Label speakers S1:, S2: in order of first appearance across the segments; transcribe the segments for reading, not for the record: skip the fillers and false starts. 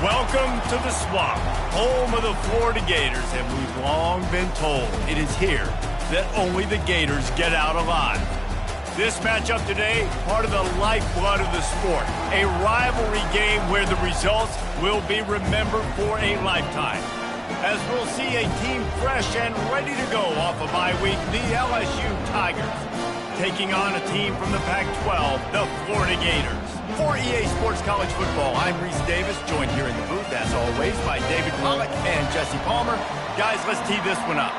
S1: Welcome to the Swamp, home of the Florida Gators, and we've long been told it is here that only the Gators get out alive. This matchup today, part of the lifeblood of the sport, a rivalry game where the results will be remembered for a lifetime. As we'll see a team fresh and ready to go off a bye week, the Lsu Tigers, taking on a team from the Pac-12, the Florida Gators. For EA Sports College Football, I'm Reese Davis, joined here in the booth, as always, by David Pollock and Jesse Palmer. Guys, let's tee this one up.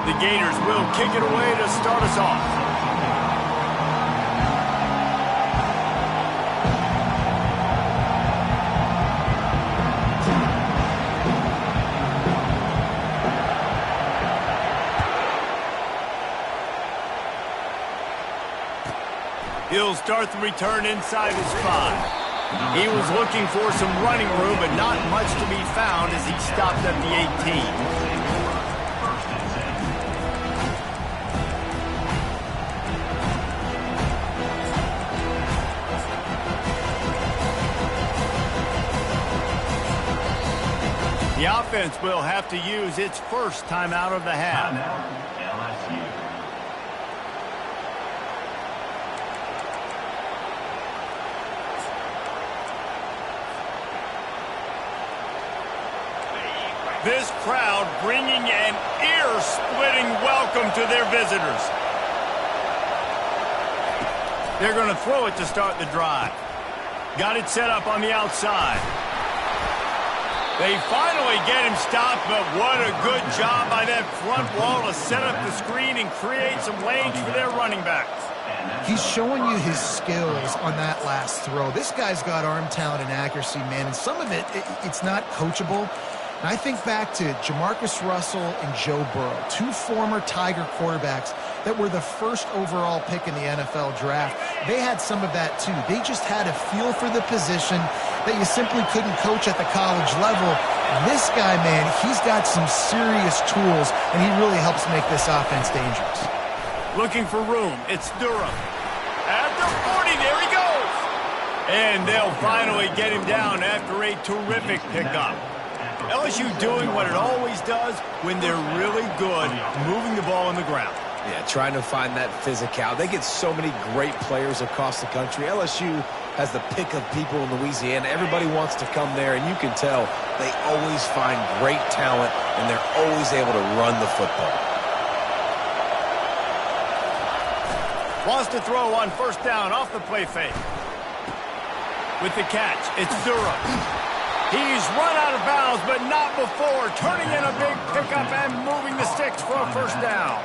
S1: The Gators will kick it away to start us off. He'll start the return inside his 5. He was looking for some running room, but not much to be found as he stopped at the 18. The offense will have to use its first timeout of the half. This crowd bringing an ear-splitting welcome to their visitors. They're going to throw it to start the drive. Got it set up on the outside. They finally get him stopped, but what a good job by that front wall to set up the screen and create some lanes for their running backs.
S2: He's showing you his skills on that last throw. This guy's got arm talent and accuracy, man, and some of it's not coachable. And I think back to Jamarcus Russell and Joe Burrow, two former Tiger quarterbacks that were the first overall pick in the NFL draft. They had some of that too. They just had a feel for the position that you simply couldn't coach at the college level. This guy, man, he's got some serious tools, and he really helps make this offense dangerous.
S1: Looking for room. It's Durham. At the 40, there he goes. And they'll finally get him down after a terrific pickup. LSU doing what it always does when they're really good, moving the ball on the ground.
S3: Yeah, trying to find that physical. They get so many great players across the country. LSU has the pick of people in Louisiana. Everybody wants to come there, and you can tell they always find great talent, and they're always able to run the football.
S1: Wants to throw on first down off the play fake. With the catch, it's Durham. He's run out of bounds, but not before turning in a big pickup and moving the sticks for a first down.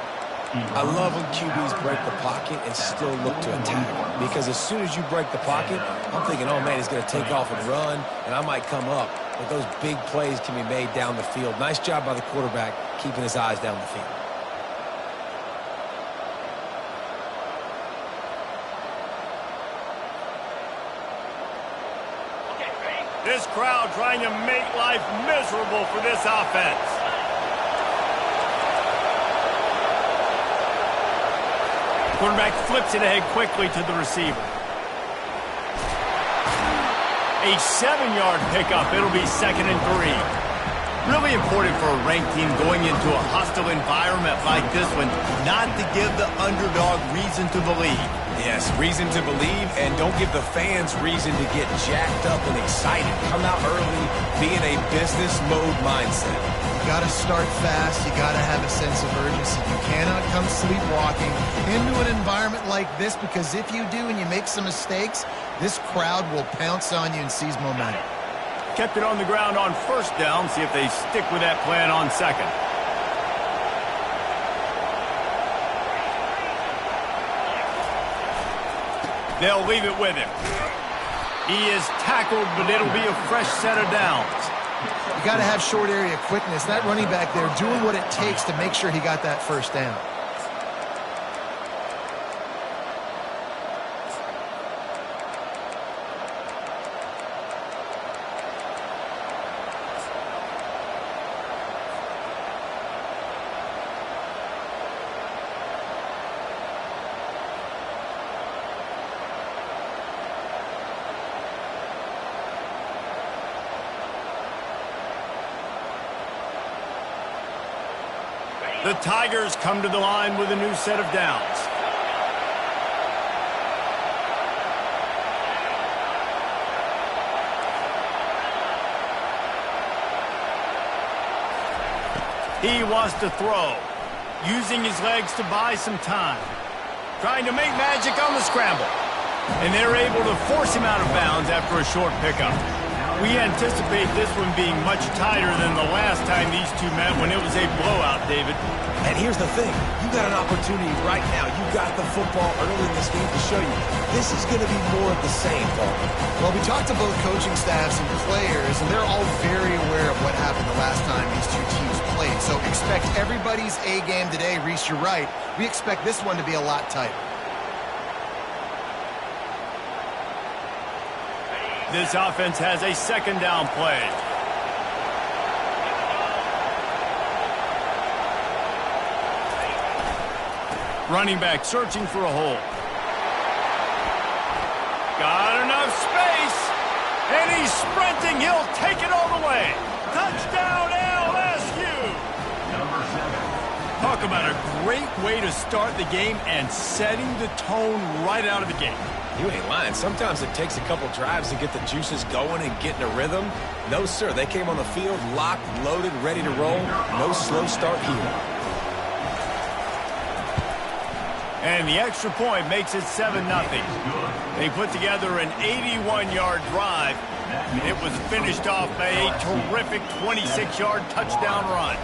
S3: I love when QBs break the pocket and still look to attack. Because as soon as you break the pocket, I'm thinking, oh, man, he's going to take off and run, and I might come up. But those big plays can be made down the field. Nice job by the quarterback keeping his eyes down the field.
S1: This crowd trying to make life miserable for this offense. Quarterback flips it ahead quickly to the receiver. A 7-yard pickup. It'll be 2nd and 3. Really important for a ranked team going into a hostile environment like this one, not to give the underdog reason to believe.
S3: Yes, reason to believe, and don't give the fans reason to get jacked up and excited. Come out early, be in a business mode mindset.
S2: You got to start fast. You got to have a sense of urgency. You cannot come sleepwalking into an environment like this, because if you do and you make some mistakes, this crowd will pounce on you and seize momentum.
S1: Kept it on the ground on first down. See if they stick with that plan on second. They'll leave it with him. He is tackled, but it'll be a fresh set of downs.
S2: You got to have short area quickness. That running back there doing what it takes to make sure he got that first down.
S1: The Tigers come to the line with a new set of downs. He wants to throw, using his legs to buy some time, trying to make magic on the scramble. And they're able to force him out of bounds after a short pickup. We anticipate this one being much tighter than the last time these two met when it was a blowout, David.
S3: And here's the thing. You got an opportunity right now. You got the football early in this game to show you. This is going to be more of the same, Paul.
S2: Well, we talked to both coaching staffs and players, and they're all very aware of what happened the last time these two teams played. So expect everybody's A game today. Reese, you're right. We expect this one to be a lot tighter.
S1: This offense has a second down play. Running back searching for a hole. Got enough space. And he's sprinting. He'll take it all the way. Touchdown, LSU. Talk about a great way to start the game and setting the tone right out of the gate.
S3: You ain't lying. Sometimes it takes a couple drives to get the juices going and get in a rhythm. No, sir. They came on the field locked, loaded, ready to roll. No slow start here.
S1: And the extra point makes it 7-0. They put together an 81-yard drive. It was finished off by a terrific 26-yard touchdown run.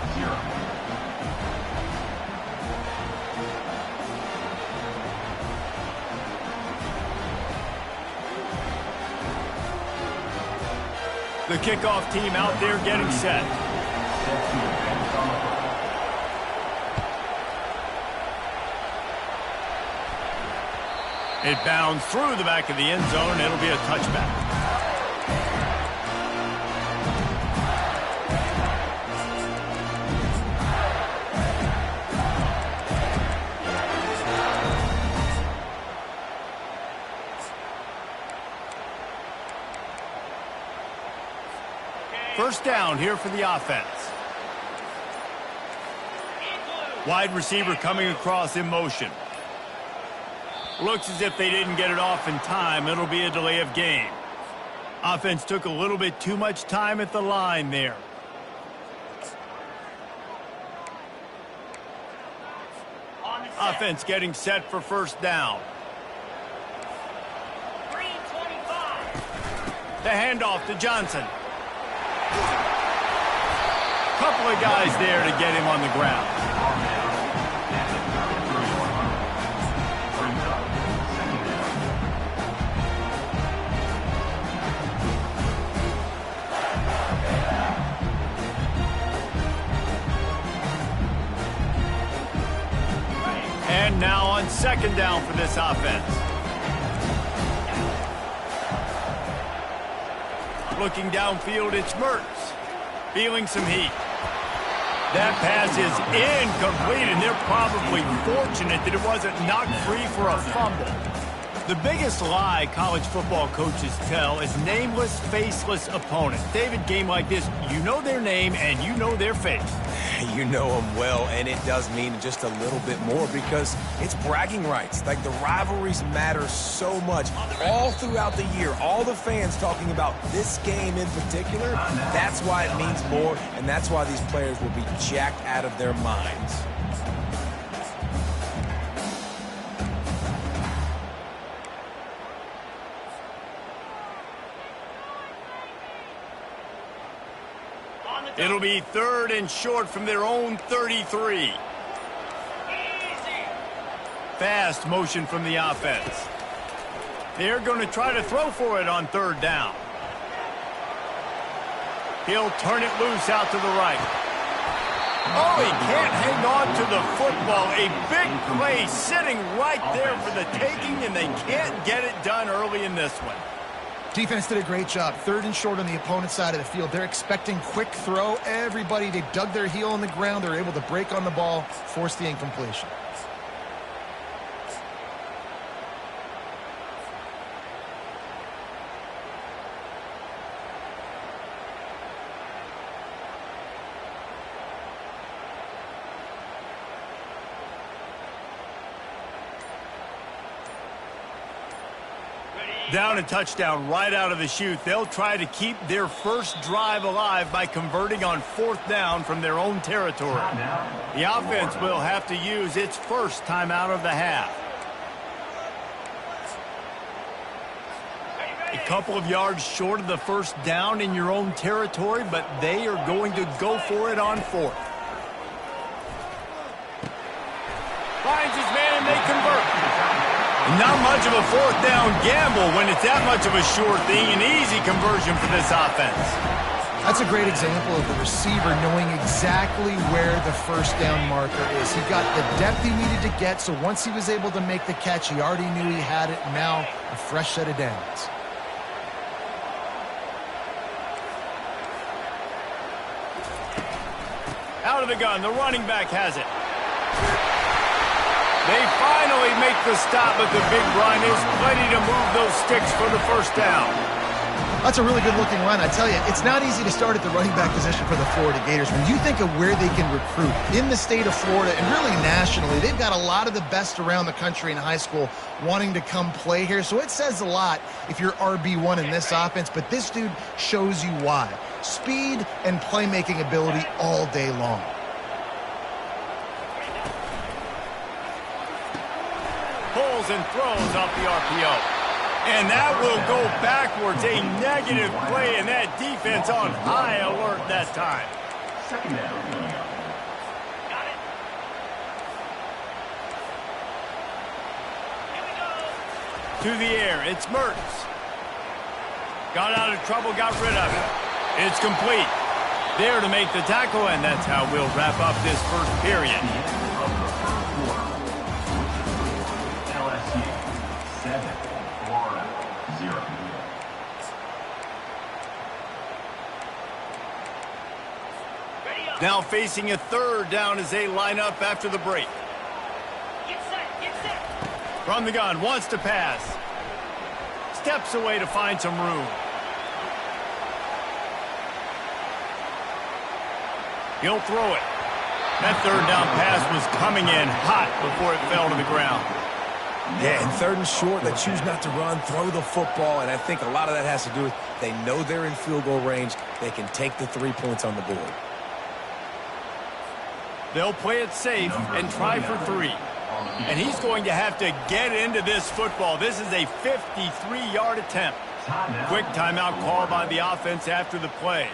S1: The kickoff team out there getting set. It bounds through the back of the end zone. It'll be a touchback. First down here for the offense. Wide receiver coming across in motion. Looks as if they didn't get it off in time. It'll be a delay of game. Offense took a little bit too much time at the line there. Offense getting set for first down. The handoff to Johnson. Couple of guys there to get him on the ground. And now on second down for this offense. Looking downfield, it's Mertz. Feeling some heat. That pass is incomplete, and they're probably fortunate that it wasn't knocked free for a fumble. The biggest lie college football coaches tell is nameless, faceless opponents. David, game like this, you know their name and you know their face.
S3: You know them well, and it does mean just a little bit more because it's bragging rights. Like, the rivalries matter so much all throughout the year. All the fans talking about this game in particular, that's why it means more, and that's why these players will be jacked out of their minds.
S1: It'll be third and short from their own 33. Fast motion from the offense. They're going to try to throw for it on third down. He'll turn it loose out to the right. Oh, he can't hang on to the football. A big play sitting right there for the taking, and they can't get it done early in this one.
S2: Defense did a great job. Third and short on the opponent's side of the field. They're expecting quick throw. Everybody, they dug their heel on the ground. They're able to break on the ball, force the incompletion.
S1: Down and touchdown right out of the chute. They'll try to keep their first drive alive by converting on 4th down from their own territory. The offense will have to use its first timeout of the half. A couple of yards short of the first down in your own territory, but they are going to go for it on 4th. Finds his man and they convert. Not much of a 4th down gamble when it's that much of a sure thing. An easy conversion for this offense.
S2: That's a great example of the receiver knowing exactly where the first down marker is. He got the depth he needed to get, so once he was able to make the catch, he already knew he had it. Now a fresh set of downs.
S1: Out of the gun, the running back has it. They finally make the stop, but the big run is plenty to move those sticks for the first down.
S2: That's a really good-looking run. I tell you, it's not easy to start at the running back position for the Florida Gators. When you think of where they can recruit in the state of Florida and really nationally, they've got a lot of the best around the country in high school wanting to come play here. So it says a lot if you're RB1 in this offense, but this dude shows you why. Speed and playmaking ability all day long.
S1: Pulls and throws off the RPO. And that will go backwards. A negative play, and that defense on high alert that time.
S4: Second down.
S1: Got it. Here we go. To the air, it's Mertz. Got out of trouble, got rid of it. It's complete. There to make the tackle, and that's how we'll wrap up this first period.
S4: LSU 7, Florida 0.
S1: Now facing a 3rd down as they line up after the break.
S5: Get set, get set.
S1: From the gun, wants to pass. Steps away to find some room. He'll throw it. That 3rd down pass was coming in hot before it fell to the ground.
S3: Yeah, and 3rd and short, they choose not to run, throw the football, and I think a lot of that has to do with they know they're in field goal range. They can take the 3 points on the board.
S1: They'll play it safe and try for 3. And he's going to have to get into this football. This is a 53-yard attempt. Quick timeout call by the offense after the play.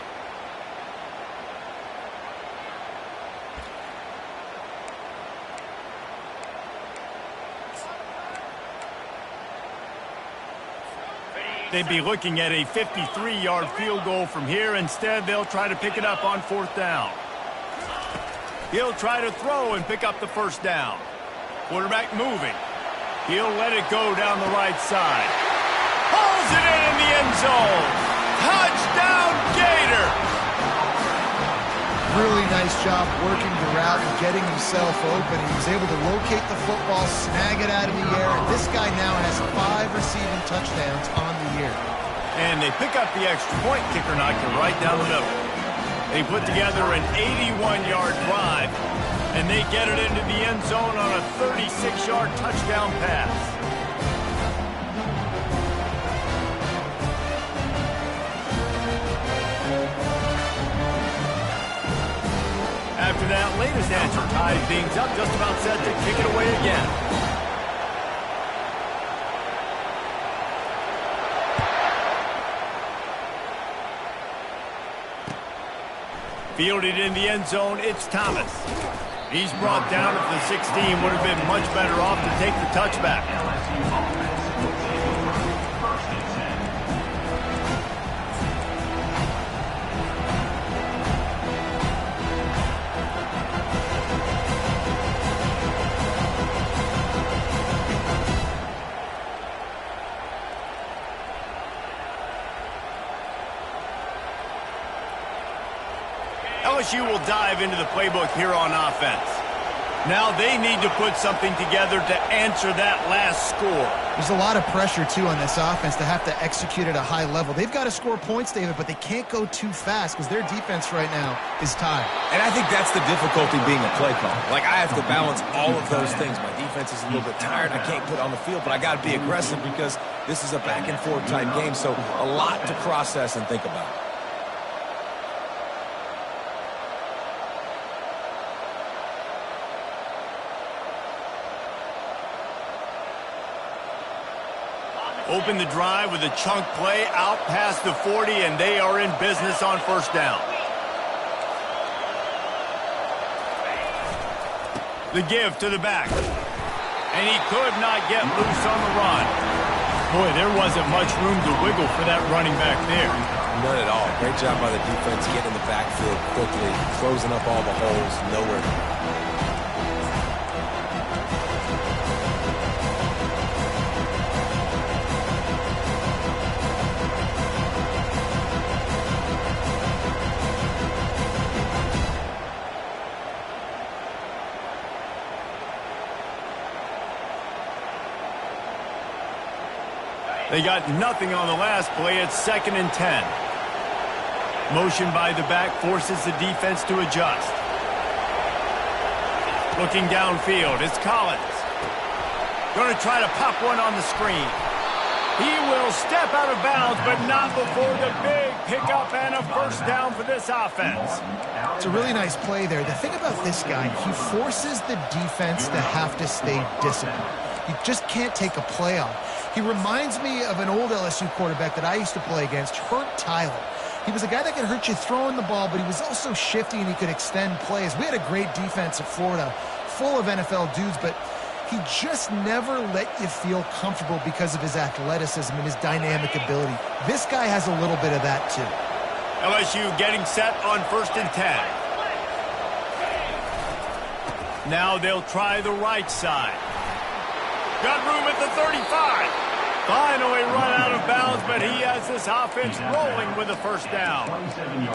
S1: They'd be looking at a 53-yard field goal from here. Instead, they'll try to pick it up on 4th down. He'll try to throw and pick up the first down. Quarterback moving. He'll let it go down the right side. Pulls it in the end zone. Touchdown, Gator!
S2: Really nice job working the route and getting himself open. He was able to locate the football, snag it out of the air, and this guy now has 5 receiving touchdowns on the year.
S1: And they pick up the extra point. Kicker knocked it right down the middle. They put together an 81-yard drive, and they get it into the end zone on a 36-yard touchdown pass. After that latest answer ties things up, just about set to kick it away again. Fielded in the end zone, it's Thomas. He's brought down at the 16, would have been much better off to take the touchback. LSU will dive into the playbook here on offense. Now they need to put something together to answer that last score.
S2: There's a lot of pressure, too, on this offense to have to execute at a high level. They've got to score points, David, but they can't go too fast because their defense right now is tired.
S3: And I think that's the difficulty being a play caller. Like, I have to balance all of those things. My defense is a little bit tired. I can't put on the field, but I got to be aggressive because this is a back-and-forth type game, so a lot to process and think about.
S1: Open the drive with a chunk play out past the 40, and they are in business on first down. The give to the back. And he could not get loose on the run. Boy, there wasn't much room to wiggle for that running back there.
S3: None at all. Great job by the defense getting in the backfield quickly, closing up all the holes, nowhere to go.
S1: They got nothing on the last play. It's 2nd and 10. Motion by the back forces the defense to adjust. Looking downfield, it's Collins. Going to try to pop one on the screen. He will step out of bounds, but not before the big pickup and a first down for this offense.
S2: It's a really nice play there. The thing about this guy, he forces the defense to have to stay disciplined. You just can't take a play off. He reminds me of an old LSU quarterback that I used to play against, Hurt Tyler. He was a guy that could hurt you throwing the ball, but he was also shifty and he could extend plays. We had a great defense at Florida, full of NFL dudes, but he just never let you feel comfortable because of his athleticism and his dynamic ability. This guy has a little bit of that, too.
S1: LSU getting set on 1st and 10. Now they'll try the right side. Got room at the 35. Finally run out of bounds, but he has this offense rolling with a first down.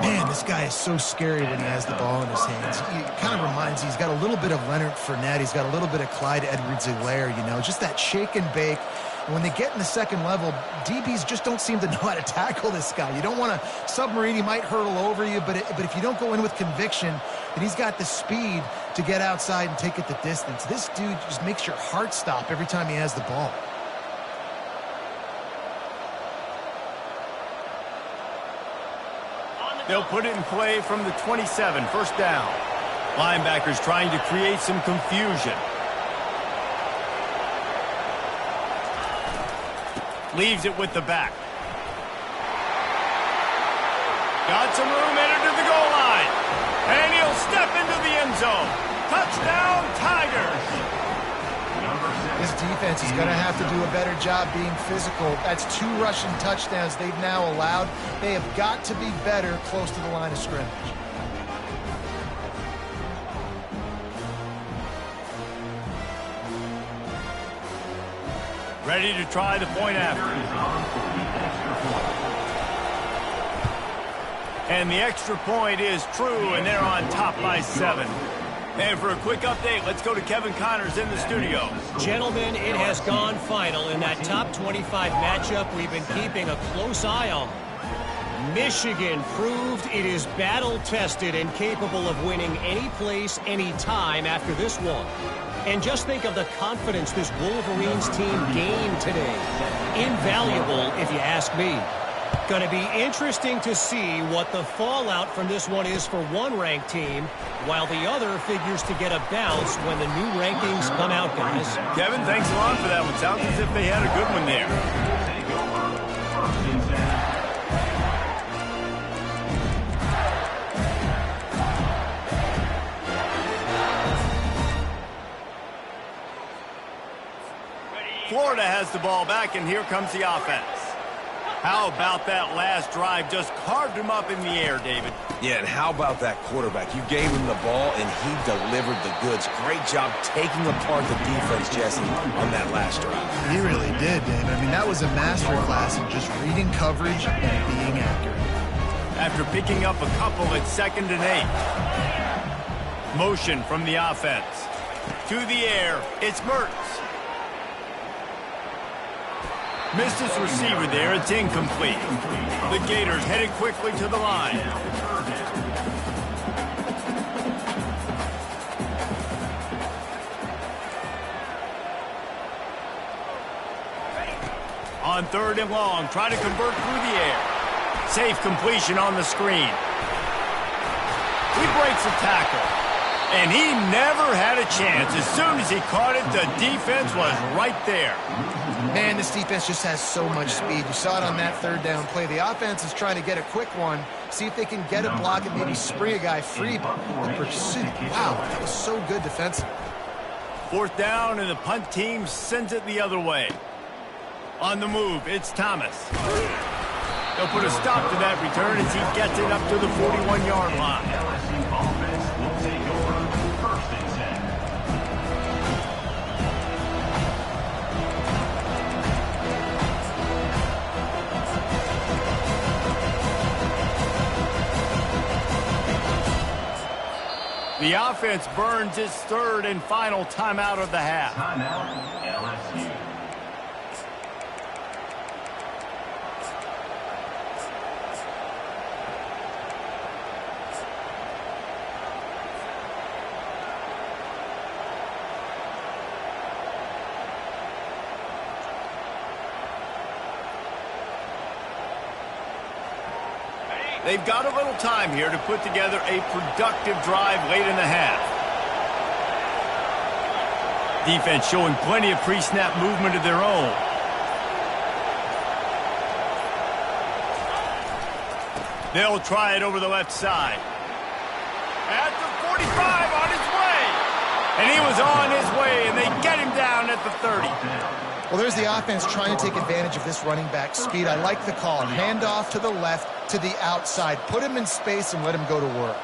S2: Man, this guy is so scary when he has the ball in his hands. It kind of reminds me, he's got a little bit of Leonard Fournette. He's got a little bit of Clyde Edwards-Helaire, you know, just that shake and bake. And when they get in the second level, DBs just don't seem to know how to tackle this guy. You don't want to submarine. He might hurtle over you, but if you don't go in with conviction, and he's got the speed to get outside and take it the distance. This dude just makes your heart stop every time he has the ball.
S1: They'll put it in play from the 27, first down. Linebackers trying to create some confusion. Leaves it with the back. Got some room, entered to the goal line. And he'll step into the end zone. Touchdown, Tigers.
S2: This defense is going to have to do a better job being physical. That's 2 rushing touchdowns they've now allowed. They have got to be better close to the line of scrimmage.
S1: Ready to try the point after. And the extra point is true, and they're on top by 7. And for a quick update, let's go to Kevin Connors in the studio.
S6: Gentlemen, it has gone final in that top 25 matchup we've been keeping a close eye on. Michigan proved it is battle-tested and capable of winning any place, any time after this one. And just think of the confidence this Wolverines team gained today. Invaluable, if you ask me. Going to be interesting to see what the fallout from this one is for one ranked team, while the other figures to get a bounce when the new rankings come out, guys.
S1: Kevin, thanks a lot for that one. Sounds as if they had a good one there. Florida has the ball back, and here comes the offense. How about that last drive? Just carved him up in the air, David.
S3: Yeah, and how about that quarterback? You gave him the ball, and he delivered the goods. Great job taking apart the defense, Jesse, on that last drive.
S2: He really did, David. I mean, that was a masterclass in just reading coverage and being accurate.
S1: After picking up a couple, it's 2nd and 8. Motion from the offense. To the air, it's Mertz. Missed his receiver there, it's incomplete. The Gators headed quickly to the line. On 3rd and long, try to convert through the air. Safe completion on the screen. He breaks a tackle. And he never had a chance. As soon as he caught it, the defense was right there.
S2: Man, this defense just has so much speed. You saw it on that 3rd down play. The offense is trying to get a quick one, see if they can get a block and maybe spring a guy free. But the pursuit, wow, that was so good defensively.
S1: 4th down, and the punt team sends it the other way. On the move, it's Thomas. They'll put a stop to that return as he gets it up to the 41-yard line.
S4: LSU offense will take over 1st and 10.
S1: The offense burns its 3rd and final timeout of the half.
S4: Timeout, LSU.
S1: They've got a little time here to put together a productive drive late in the half. Defense showing plenty of pre-snap movement of their own. They'll try it over the left side. At the 45, on his way. And he was on his way, and they get him down at the 30.
S2: Well, there's the offense trying to take advantage of this running back speed. I like the call. Hand off to the left, to the outside. Put him in space and let him go to work.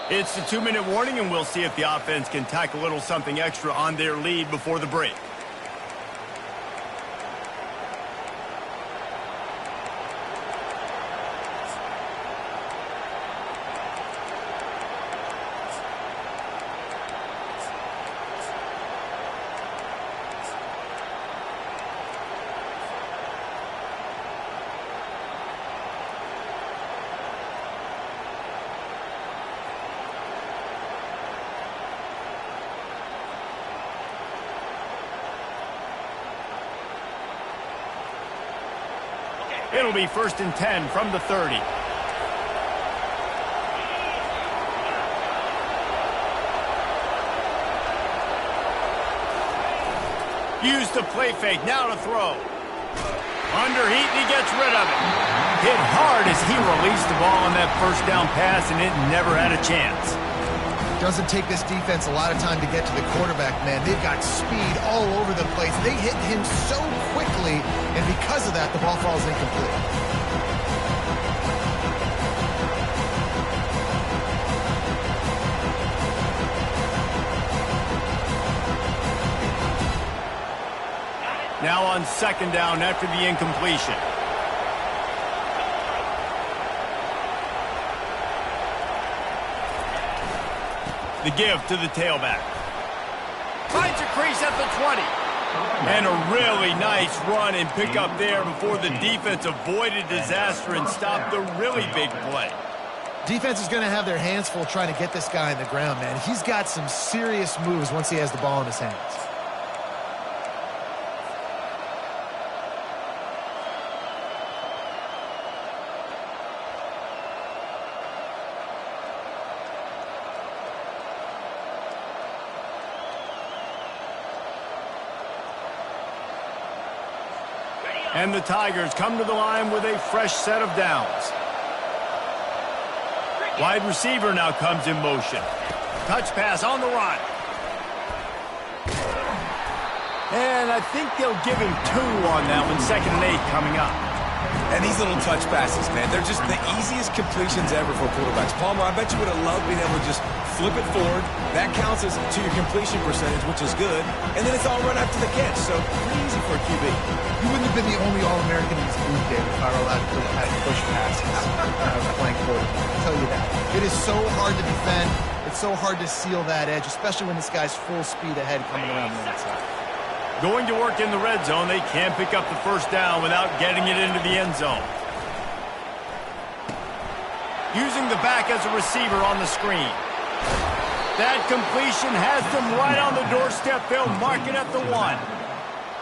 S1: It's the 2-minute warning, and we'll see if the offense can tack a little something extra on their lead before the break. It'll be 1st and 10 from the 30. Use the play fake, now to throw. Under heat, and he gets rid of it. Hit hard as he released the ball on that 1st down pass, and it never had a chance.
S2: Doesn't take this defense a lot of time to get to the quarterback, man. They've got speed all over the place. They hit him so quickly, and because of that, the ball falls incomplete. Now
S1: on 2nd down after the incompletion. The give to the tailback. Finds a crease at the 20. And a really nice run and pick up there before the defense avoided disaster and stopped the really big play.
S2: Defense is going to have their hands full trying to get this guy on the ground, man. He's got some serious moves once he has the ball in his hands.
S1: And the Tigers come to the line with a fresh set of downs. Wide receiver now comes in motion. Touch pass on the run. And I think they'll give him 2 on that one. 2nd and 8 coming up.
S3: And these little touch passes, man, they're just the easiest completions ever for quarterbacks. Palmer, I bet you would have loved being able to just flip it forward. That counts as to your completion percentage, which is good. And then it's all run after the catch, so pretty easy for a QB.
S2: You wouldn't have been the only All-American in this group, David, if I were allowed to have push passes when I was playing quarterback. I'll tell you that. It is so hard to defend. It's so hard to seal that edge, especially when this guy's full speed ahead coming around the outside.
S1: Going to work in the red zone, they can't pick up the first down without getting it into the end zone. Using the back as a receiver on the screen. That completion has them right on the doorstep. They'll mark it at the 1.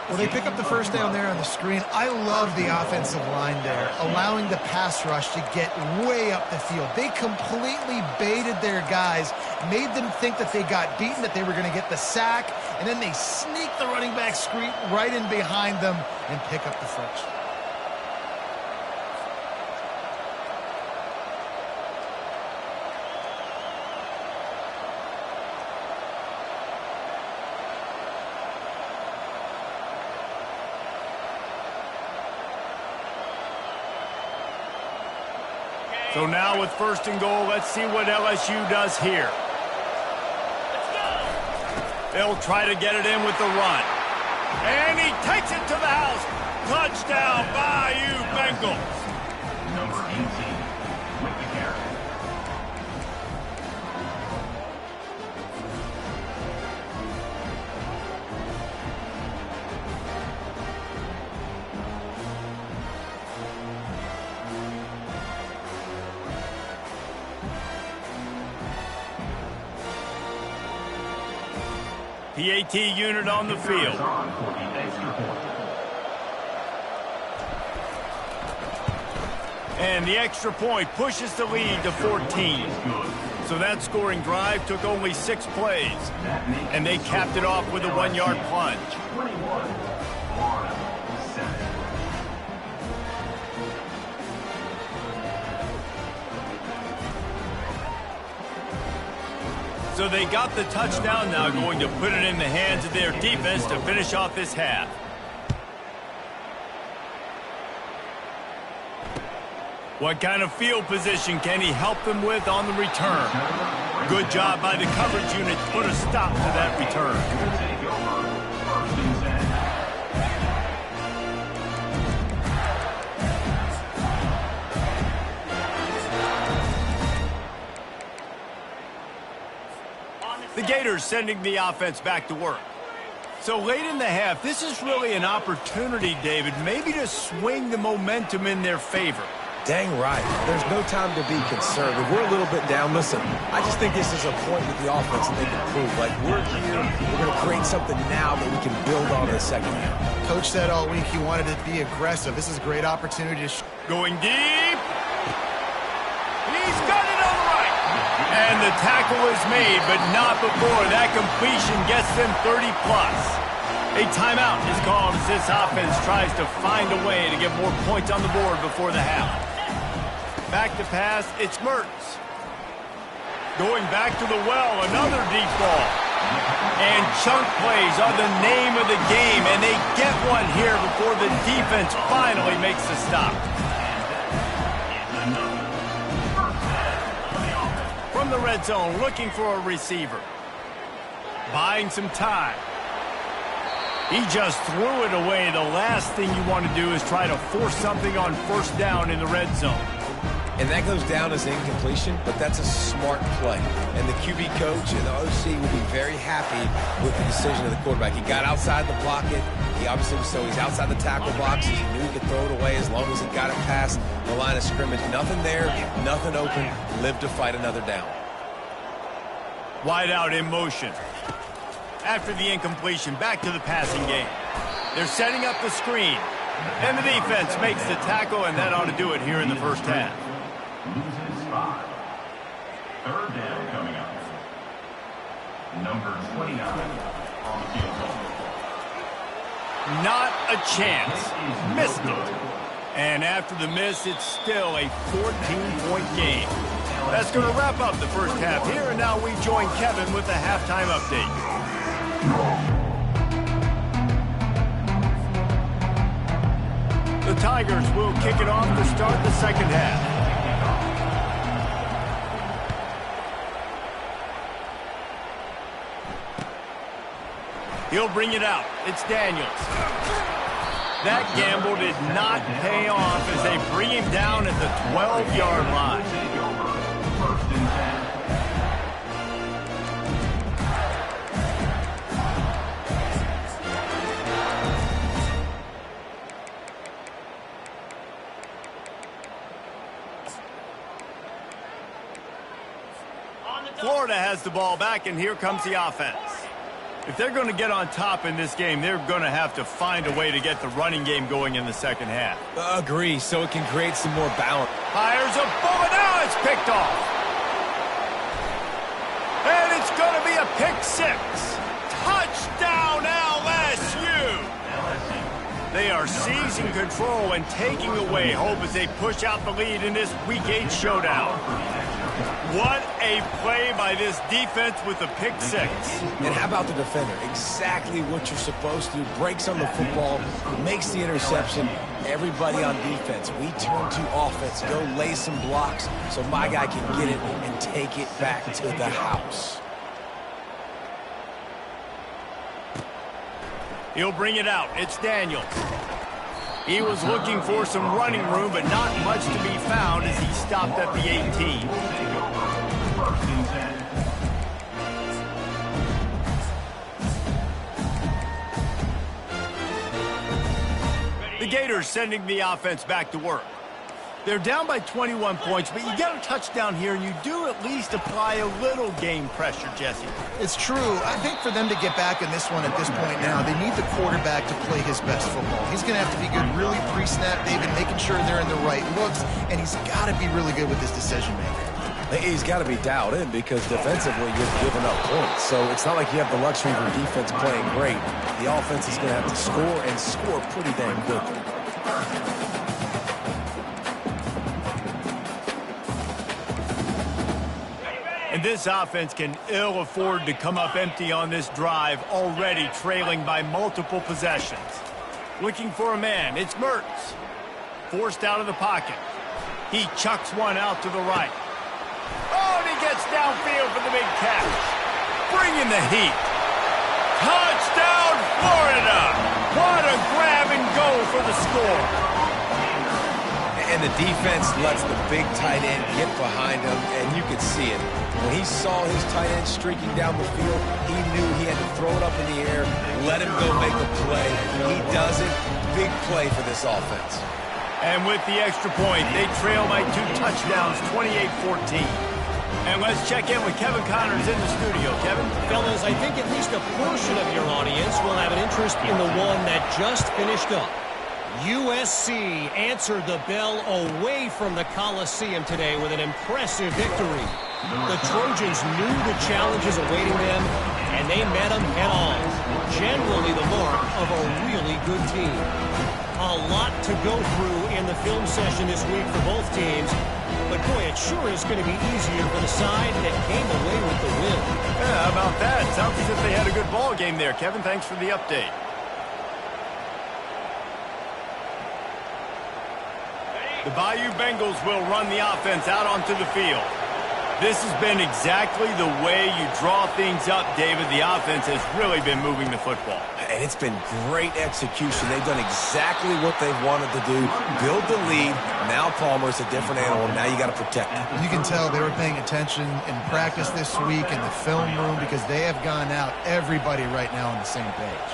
S2: Well, they pick up the first down there on the screen. I love the offensive line there, allowing the pass rush to get way up the field. They completely baited their guys, made them think that they got beaten, that they were going to get the sack, and then they sneak the running back screen right in behind them and pick up the first.
S1: So now with first and goal, let's see what LSU does here. They'll try to get it in with the run. And he takes it to the house. Touchdown, Bayou Bengals.
S4: Number 18 with the carry.
S1: PAT unit on the field. And the extra point pushes the lead to 14. So that scoring drive took only 6 plays. And they capped it off with a 1-yard plunge.
S4: 21-7.
S1: So they got the touchdown, now going to put it in the hands of their defense to finish off this half. What kind of field position can he help them with on the return? Good job by the coverage unit to put a stop to that return.
S4: Take over first and 10.
S1: The Gators sending the offense back to work. So late in the half, this is really an opportunity, David, maybe to swing the momentum in their favor.
S3: Dang right. There's no time to be concerned. If we're a little bit down, listen, I just think this is a point with the offense that they can prove. Like, we're here, we're going to create something now that we can build on in the second half.
S2: Coach said all week he wanted to be aggressive. This is a great opportunity to
S1: Going deep. He's got it on the right. And the tackle is made, but not before that completion gets them 30-plus. A timeout is called as this offense tries to find a way to get more points on the board before the half. Back to pass, it's Mertz. Going back to the well, another deep ball. And chunk plays are the name of the game, and they get one here before the defense finally makes the stop. From the red zone, looking for a receiver. Buying some time. He just threw it away. The last thing you want to do is try to force something on first down in the red zone.
S3: And that goes down as incompletion, but that's a smart play. And the QB coach and the OC will be very happy with the decision of the quarterback. He got outside the pocket. He obviously, so he's outside the tackle box. He knew he could throw it away as long as he got it past the line of scrimmage. Nothing there, nothing open. Live to fight another down.
S1: Wide out in motion. After the incompletion, back to the passing game. They're setting up the screen. And the defense makes the tackle, and that ought to do it here in the first half.
S4: Loses 5. Third down coming up. Number 29 on the field goal.
S1: Not a chance. Missed it. And after the miss, it's still a 14-point game. That's going to wrap up the first half here, and now we join Kevin with the halftime update. The Tigers will kick it off to start the second half. He'll bring it out. It's Daniels. That gamble did not pay off as they bring him down at the 12-yard line.
S4: First and 10.
S1: Florida has the ball back, and here comes the offense. If they're going to get on top in this game, they're going to have to find a way to get the running game going in the second half.
S3: Agree, so it can create some more balance.
S1: Fires a bullet. Now it's picked off. And it's going to be a pick six. Touchdown, LSU. They are seizing control and taking away hope as they push out the lead in this Week 8 showdown. What a play by this defense with the pick six.
S3: And how about the defender? Exactly what you're supposed to do. Breaks on the football, makes the interception. Everybody on defense, we turn to offense. Go lay some blocks so my guy can get it and take it back to the house.
S1: He'll bring it out. It's Daniels. He was looking for some running room, but not much to be found as he stopped at the 18.
S4: First and 10.
S1: The Gators sending the offense back to work. They're down by 21 points, but you get a touchdown here, and you do at least apply a little game pressure, Jesse.
S2: It's true. I think for them to get back in this one at this point now, they need the quarterback to play his best football. He's going to have to be good really pre-snap, David, making sure they're in the right looks, and he's got to be really good with his decision-making.
S3: He's got to be dialed in because defensively you're giving up points. So it's not like you have the luxury of your defense playing great. The offense is going to have to score and score pretty damn quickly.
S1: And this offense can ill afford to come up empty on this drive, already trailing by multiple possessions. Looking for a man, it's Mertz. Forced out of the pocket. He chucks one out to the right. Oh, and he gets downfield for the big catch. Bringing the heat. Touchdown, Florida! What a grab and go for the score.
S3: And the defense lets the big tight end get behind him, and you could see it. When he saw his tight end streaking down the field, he knew he had to throw it up in the air, let him go make a play. He does it. Big play for this offense.
S1: And with the extra point, they trail by 2 touchdowns, 28-14. And let's check in with Kevin Connors in the studio. Kevin?
S6: Fellas, I think at least a portion of your audience will have an interest in the one that just finished up. USC answered the bell away from the Coliseum today with an impressive victory. The Trojans knew the challenges awaiting them, and they met them head-on. Generally the mark of a really good team. A lot to go through in the film session this week for both teams, but boy, it sure is going to be easier for the side that came away with the win.
S1: Yeah, how about that? Sounds as if they had a good ball game there. Kevin, thanks for the update. The Bayou Bengals will run the offense out onto the field. This has been exactly the way you draw things up, David. The offense has really been moving the football.
S3: And it's been great execution. They've done exactly what they've wanted to do. Build the lead. Now Palmer's a different animal. Now you got to protect him.
S2: You can tell they were paying attention in practice this week in the film room because they have gone out, everybody right now on the same page.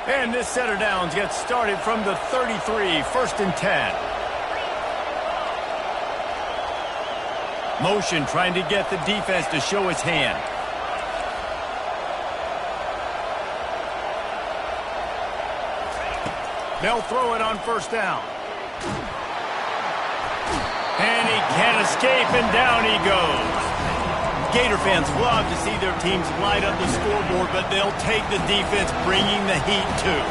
S1: And this set of downs gets started from the 33, 1st and 10. Motion trying to get the defense to show his hand. They'll throw it on 1st down. And he can't escape, and down he goes. Gator fans love to see their teams light up the scoreboard, but they'll take the defense bringing the heat too.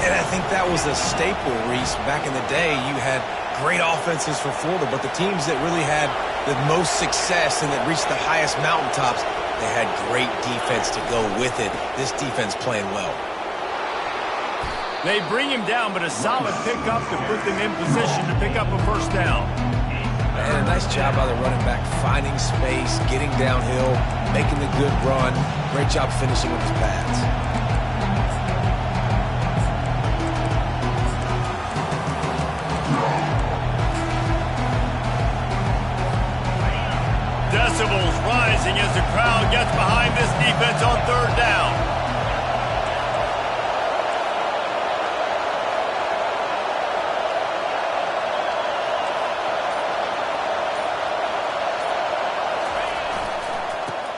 S3: And I think that was a staple, Reese. Back in the day, you had great offenses for Florida, but the teams that really had the most success and that reached the highest mountaintops, they had great defense to go with it. This defense playing well.
S1: They bring him down, but a solid pickup to put them in position to pick up a first down.
S3: And a nice job by the running back, finding space, getting downhill, making the good run. Great job finishing with his pads.
S1: Decibels rising as the crowd gets behind this defense on third down.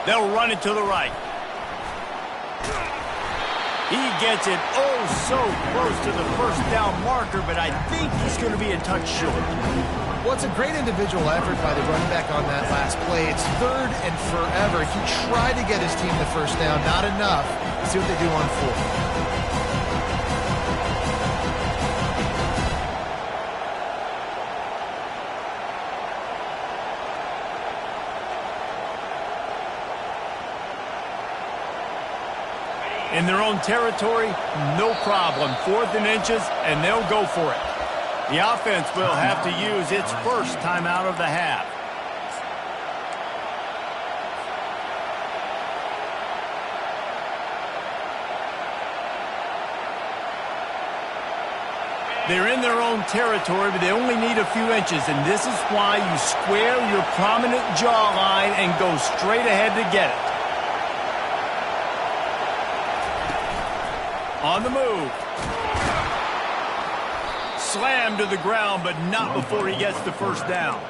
S1: They'll run it to the right. He gets it so close to the first down marker, but I think he's going to be a touch short.
S2: Well, it's a great individual effort by the running back on that last play. It's third and forever. He tried to get his team the first down, not enough. Let's see what they do on fourth.
S1: In their own territory, no problem. 4th and inches, and they'll go for it. The offense will have to use its first timeout of the half. They're in their own territory, but they only need a few inches, and this is why you square your prominent jawline and go straight ahead to get it. On the move. Slammed to the ground, but not before he gets the first down.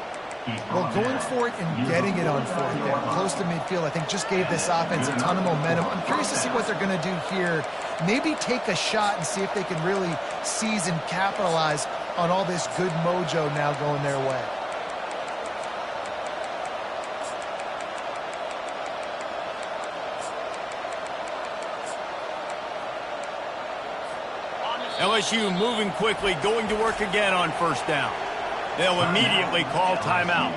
S2: Well, going for it and getting it on fourth down, close to midfield, I think just gave this offense a ton of momentum. I'm curious to see what they're going to do here. Maybe take a shot and see if they can really seize and capitalize on all this good mojo now going their way.
S1: LSU moving quickly, going to work again on first down. They'll immediately call timeout.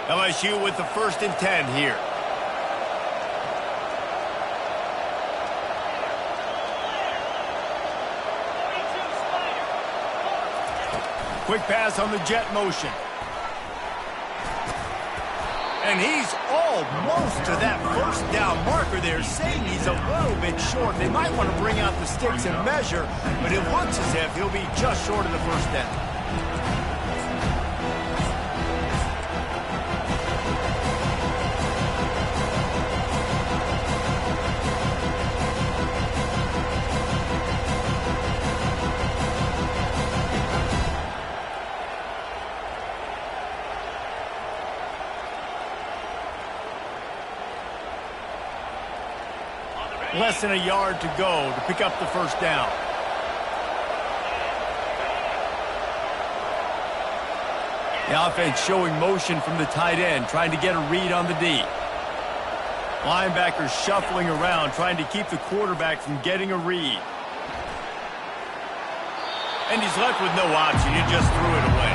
S1: LSU with the 1st and 10 here. Quick pass on the jet motion. And he's almost to that first down marker there, saying he's a little bit short. They might want to bring out the sticks and measure, but it looks as if he'll be just short of the first down. Less than a yard to go to pick up the first down. The offense showing motion from the tight end, trying to get a read on the D. Linebackers shuffling around, trying to keep the quarterback from getting a read. And he's left with no option. He just threw it away.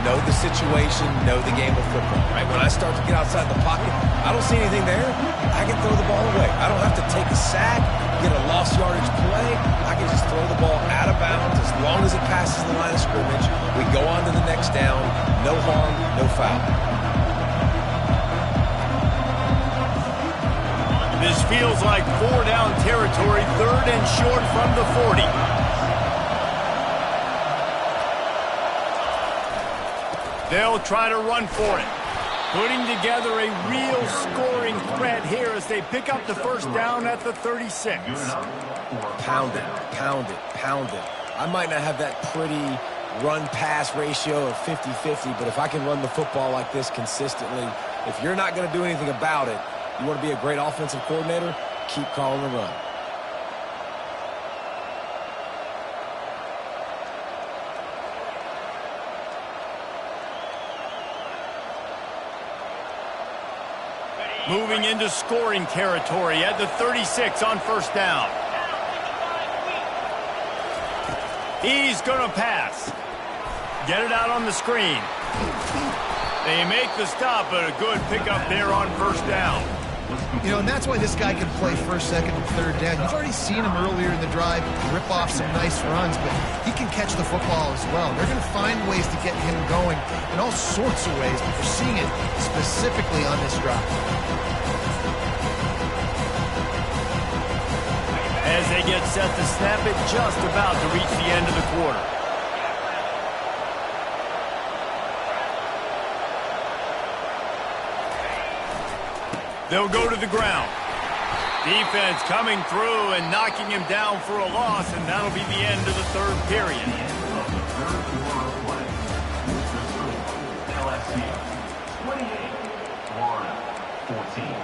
S3: Know the situation, know the game of football, right? When I start to get outside the pocket, I don't see anything there, I can throw the ball away. I don't have to take a sack, get a lost yardage play. I can just throw the ball out of bounds as long as it passes the line of scrimmage. We go on to the next down. No harm, no foul.
S1: This feels like 4-down territory, 3rd and short from the 40. They'll try to run for it. Putting together a real scoring threat here as they pick up the first down at the 36.
S3: Pound it, pound it, pound it. I might not have that pretty run-pass ratio of 50-50, but if I can run the football like this consistently, if you're not going to do anything about it, you want to be a great offensive coordinator, keep calling the run.
S1: Moving into scoring territory at the 36 on first down. He's going to pass. Get it out on the screen. They make the stop, but a good pickup there on first down.
S2: You know, and that's why this guy can play first, second, and third down. You've already seen him earlier in the drive rip off some nice runs, but he can catch the football as well. They're going to find ways to get him going in all sorts of ways, but you're seeing it specifically on this drive.
S1: As they get set to snap it, just about to reach the end of the quarter. They'll go to the ground. Defense coming through and knocking him down for a loss, and that'll be the end of the third period.
S4: LSU 28, Florida 14.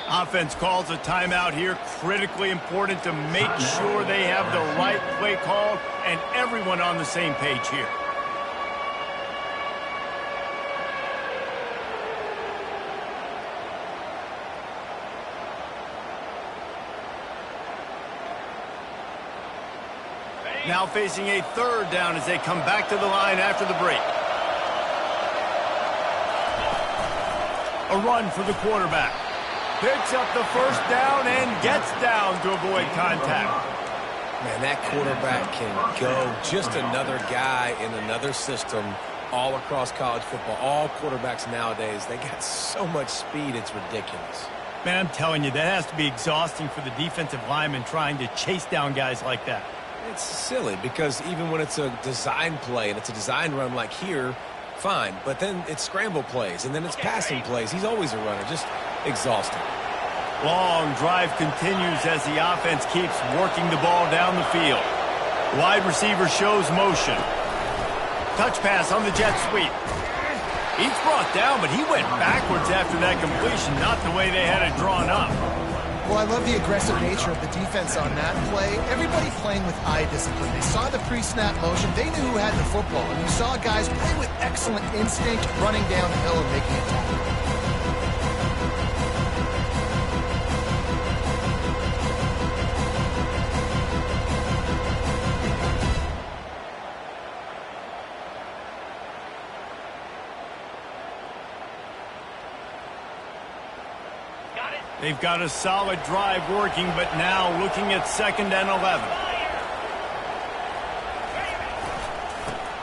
S1: Offense calls a timeout here. Critically important to make sure they have the right play called and everyone on the same page here. Now facing a third down as they come back to the line after the break. A run for the quarterback. Picks up the first down and gets down to avoid contact.
S3: Man, that quarterback can go. Just another guy in another system all across college football. All quarterbacks nowadays, they got so much speed, it's ridiculous.
S1: Man, I'm telling you, that has to be exhausting for the defensive lineman trying to chase down guys like that.
S3: It's silly because even when it's a design play and it's a design run like here, fine. But then it's scramble plays and then it's passing plays. He's always a runner. Just exhausting.
S1: Long drive continues as the offense keeps working the ball down the field. Wide receiver shows motion. Touch pass on the jet sweep. He's brought down, but he went backwards after that completion, not the way they had it drawn up.
S2: Well, I love the aggressive nature of the defense on that play. Everybody playing with eye discipline. They saw the pre-snap motion. They knew who had the football. And you saw guys play with excellent instinct, running down the hill and making a tackle.
S1: They've got a solid drive working, but now looking at 2nd and 11.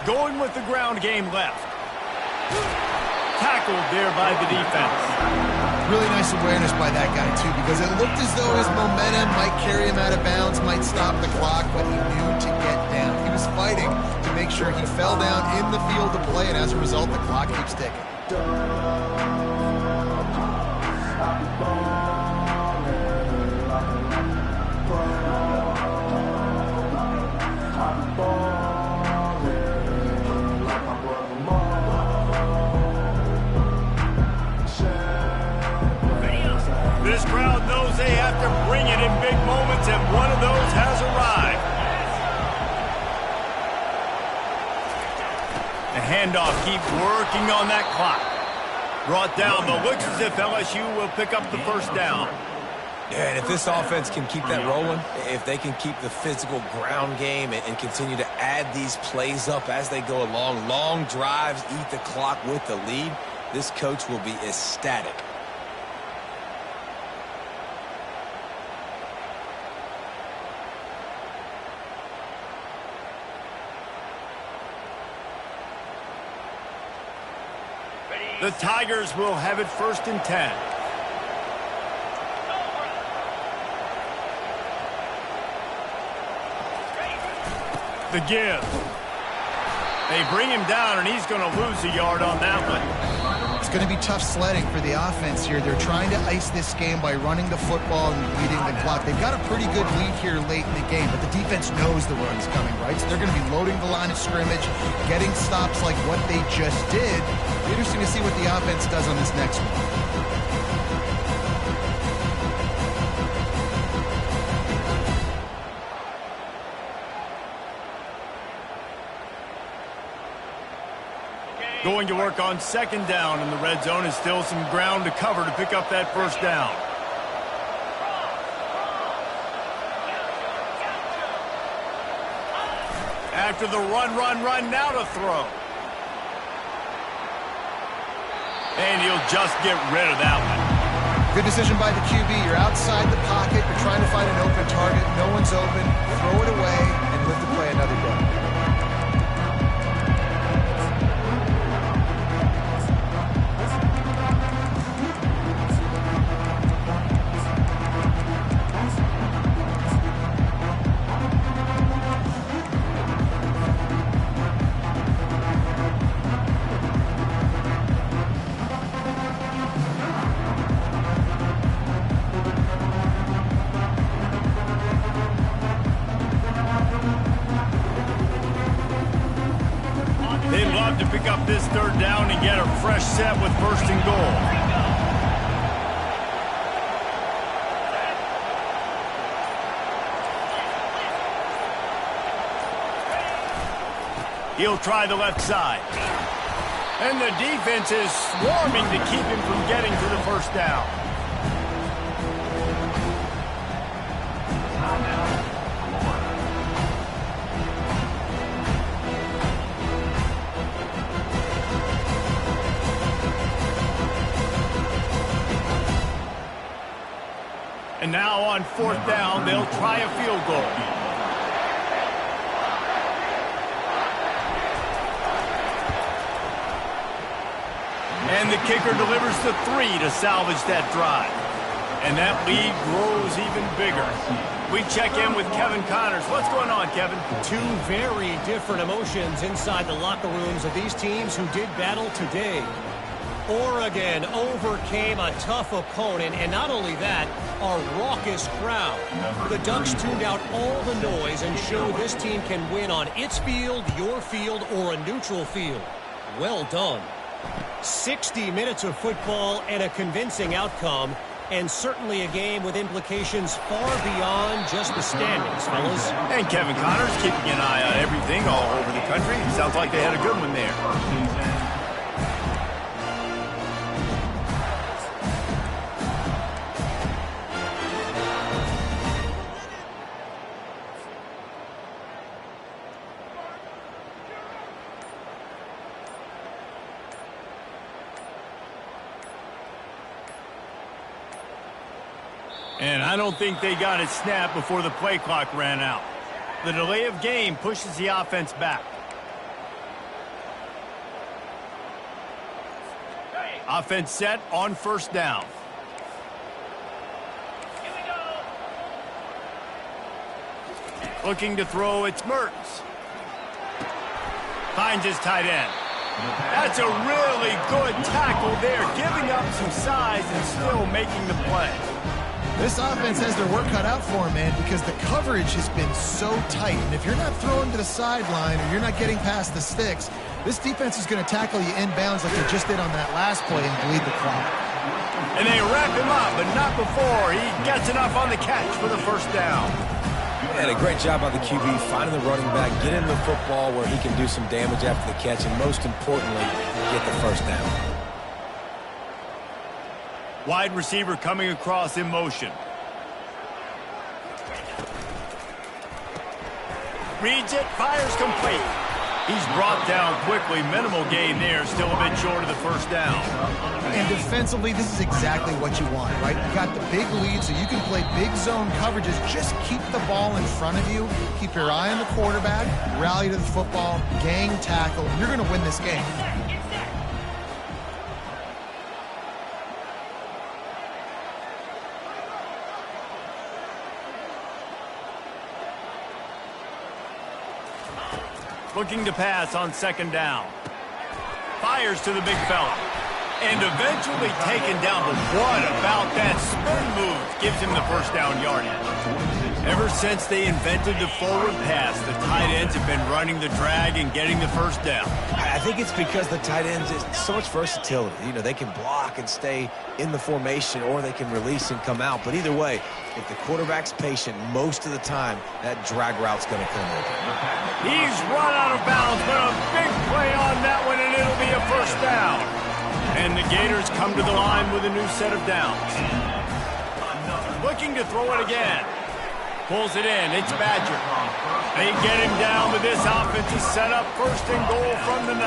S1: Going with the ground game left. Tackled there by the defense.
S2: Really nice awareness by that guy, too, because it looked as though his momentum might carry him out of bounds, might stop the clock, but he knew to get down. He was fighting to make sure he fell down in the field of play, and as a result, the clock keeps ticking.
S1: This crowd knows they have to bring it in big moments, and one of those has arrived. The handoff keeps working on that clock. Brought down, but looks as if LSU will pick up the first down.
S3: Yeah, and if this offense can keep that rolling, if they can keep the physical ground game and continue to add these plays up as they go along, long drives, eat the clock with the lead, this coach will be ecstatic.
S1: The Tigers will have it 1st and 10. The give. They bring him down, and he's going to lose a yard on that one.
S2: It's going to be tough sledding for the offense here. They're trying to ice this game by running the football and leading the clock. They've got a pretty good lead here late in the game, but the defense knows the run's coming, right? So they're going to be loading the line of scrimmage, getting stops like what they just did. Interesting to see what the offense does on this next one.
S1: Going to work on second down in the red zone, and still some ground to cover to pick up that first down. After the run, now to throw. And he'll just get rid of that one.
S2: Good decision by the QB. You're outside the pocket. You're trying to find an open target. No one's open. Throw it away and live to play another day.
S1: They'd love to pick up this third down and get a fresh set with first and goal. He'll try the left side. And the defense is swarming to keep him from getting to the first down. And now on fourth down, they'll try a field goal. And the kicker delivers the 3 to salvage that drive. And that lead grows even bigger. We check in with Kevin Connors. What's going on, Kevin?
S6: Two very different emotions inside the locker rooms of these teams who did battle today. Oregon overcame a tough opponent, and not only that, a raucous crowd. The Ducks tuned out all the noise and showed this team can win on its field, your field, or a neutral field. Well done. 60 minutes of football and a convincing outcome, and certainly a game with implications far beyond just the standings, fellas.
S1: And Kevin Connors keeping an eye on everything all over the country. Sounds like they had a good one there. And I don't think they got it snapped before the play clock ran out. The delay of game pushes the offense back. Offense set on first down. Looking to throw, it's Mertens. Finds his tight end. That's a really good tackle there, giving up some size and still making the play.
S2: This offense has their work cut out for them, man, because the coverage has been so tight. And if you're not throwing to the sideline or you're not getting past the sticks, this defense is going to tackle you inbounds like they just did on that last play and bleed the clock.
S1: And they wrap him up, but not before he gets enough on the catch for the first down.
S3: And a great job by the QB finding the running back, getting the football where he can do some damage after the catch, and most importantly, get the first down.
S1: Wide receiver coming across in motion. Reads it, fires complete. He's brought down quickly. Minimal gain there, still a bit short of the first down.
S2: And defensively, this is exactly what you want, right? You got the big lead, so you can play big zone coverages. Just keep the ball in front of you. Keep your eye on the quarterback. Rally to the football. Gang tackle. You're going to win this game.
S1: Looking to pass on second down. Fires to the big fella. and eventually taken down. But what about that spin move gives him the first down yardage? Ever since they invented the forward pass, the tight ends have been running the drag and getting the first down.
S3: I think it's because the tight ends is so much versatility. You know, they can block and stay in the formation, or they can release and come out. But either way, if the quarterback's patient, most of the time, that drag route's going to come open.
S1: He's run out of bounds, but a big play on that one, and it'll be a first down. And the Gators come to the line with a new set of downs. Looking to throw it again. Pulls it in. It's Badger. They get him down, but this offense is set up first and goal from the 9.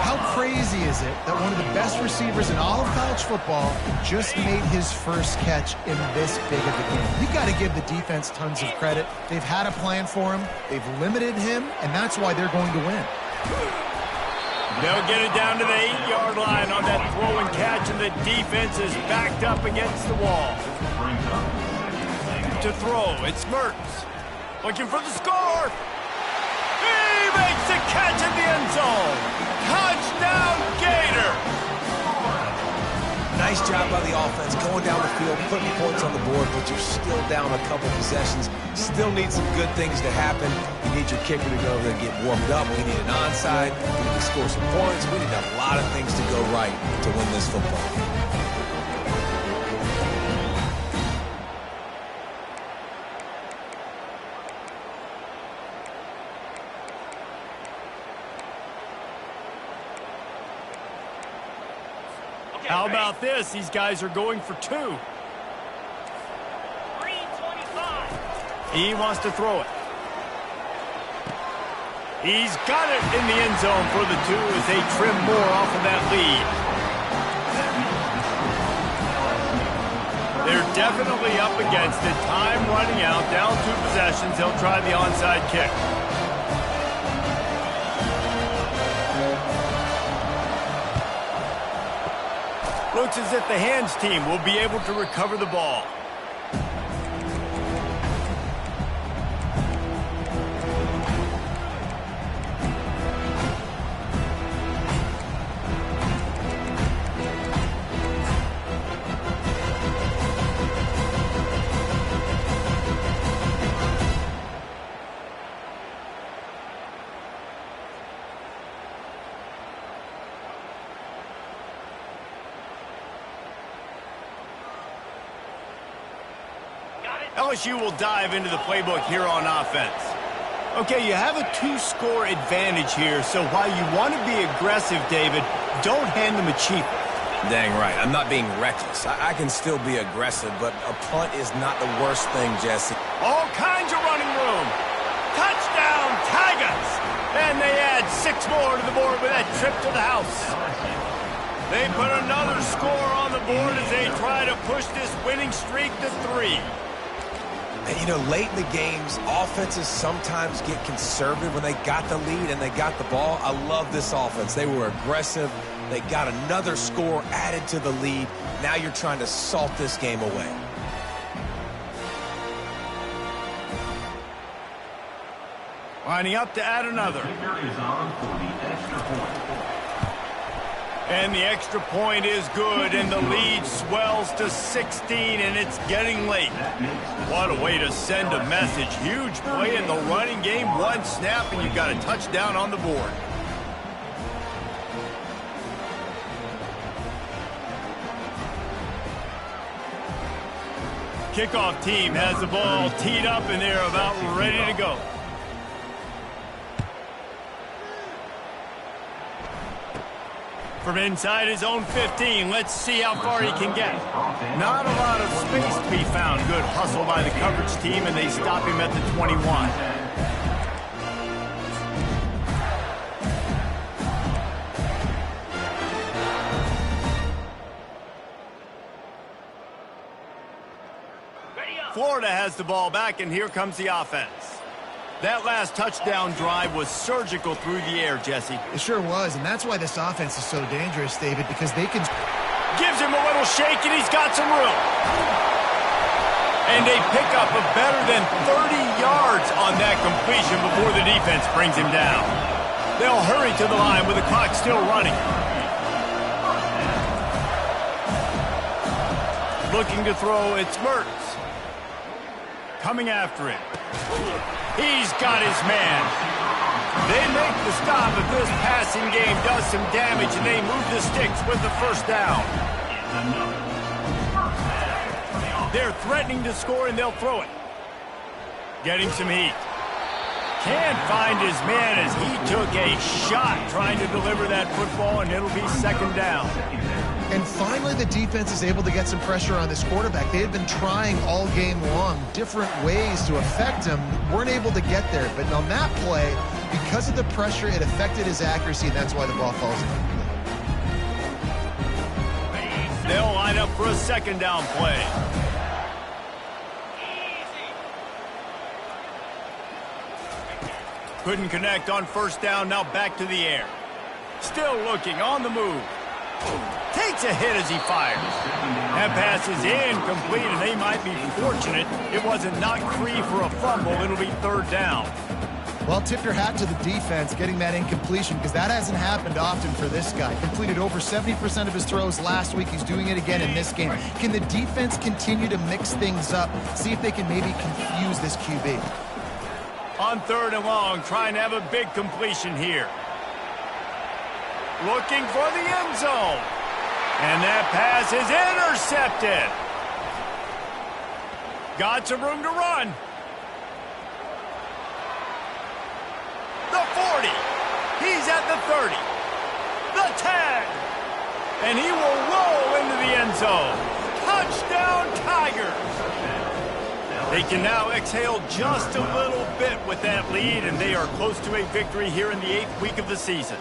S2: How crazy is it that one of the best receivers in all of college football just made his first catch in this big of a game? You've got to give the defense tons of credit. They've had a plan for him. They've limited him, and that's why they're going to win.
S1: They'll get it down to the 8-yard line on that throw and catch, and the defense is backed up against the wall. To throw, it's Mertens. Looking for the score. He makes the catch in the end zone. Touchdown, Gator.
S3: Nice job by the offense going down the field, putting points on the board, but you're still down a couple possessions. Still need some good things to happen. You need your kicker to go over there and get warmed up. We need an onside. We need to score some points. We need a lot of things to go right to win this football game.
S1: How about this? These guys are going for 2.
S5: Green 25.
S1: He wants to throw it. He's got it in the end zone for the 2 as they trim more off of that lead. They're definitely up against it. Time running out. Down 2 possessions. They'll try the onside kick. Looks as if the hands team will be able to recover the ball. LSU will dive into the playbook here on offense. Okay, you have a 2-score advantage here, so while you want to be aggressive, David, don't hand them a cheap.
S3: Dang right. I'm not being reckless. I can still be aggressive, but a punt is not the worst thing, Jesse.
S1: All kinds of running room. Touchdown, Tigers! And they add 6 more to the board with that trip to the house. They put another score on the board as they try to push this winning streak to 3.
S3: And, you know, late in the games, offenses sometimes get conservative when they got the lead and they got the ball. I love this offense. They were aggressive. They got another score added to the lead. Now you're trying to salt this game away.
S1: Lining up to add another.
S4: Kicker is on for the extra point.
S1: And the extra point is good, and the lead swells to 16, and it's getting late. What a way to send a message. Huge play in the running game. 1 snap, and you've got a touchdown on the board. Kickoff team has the ball teed up, and they're about ready to go. From inside his own 15, let's see how far he can get. Not a lot of space to be found. Good hustle by the coverage team, and they stop him at the 21. Florida has the ball back, and here comes the offense. That last touchdown drive was surgical through the air, Jesse.
S2: It sure was, and that's why this offense is so dangerous, David, because they can...
S1: Gives him a little shake, and he's got some room. And they pick up a better than 30 yards on that completion before the defense brings him down. They'll hurry to the line with the clock still running. Looking to throw, it's Mertz. Coming after it. He's got his man. They make the stop if this passing game does some damage, and they move the sticks with the first down. They're threatening to score, and they'll throw it. Getting some heat. Can't find his man as he took a shot trying to deliver that football, and it'll be second down.
S2: And finally, the defense is able to get some pressure on this quarterback. They had been trying all game long different ways to affect him, weren't able to get there. But on that play, because of the pressure, it affected his accuracy, and that's why the ball falls incomplete.
S1: They'll line up for a second down play. Couldn't connect on first down, now back to the air. Still looking, on the move. Takes a hit as he fires. That pass is incomplete, and they might be fortunate it wasn't knocked free for a fumble. It'll be third down.
S2: Well, tip your hat to the defense getting that incompletion, because that hasn't happened often for this guy. Completed over 70% of his throws last week. He's doing it again in this game. Can the defense continue to mix things up, see if they can maybe confuse this QB?
S1: On third and long, trying to have a big completion here. Looking for the end zone. And that pass is intercepted. Got some room to run. The 40. He's at the 30. The 10. And he will roll into the end zone. Touchdown, Tigers. They can now exhale just a little bit with that lead, and they are close to a victory here in the 8th week of the season.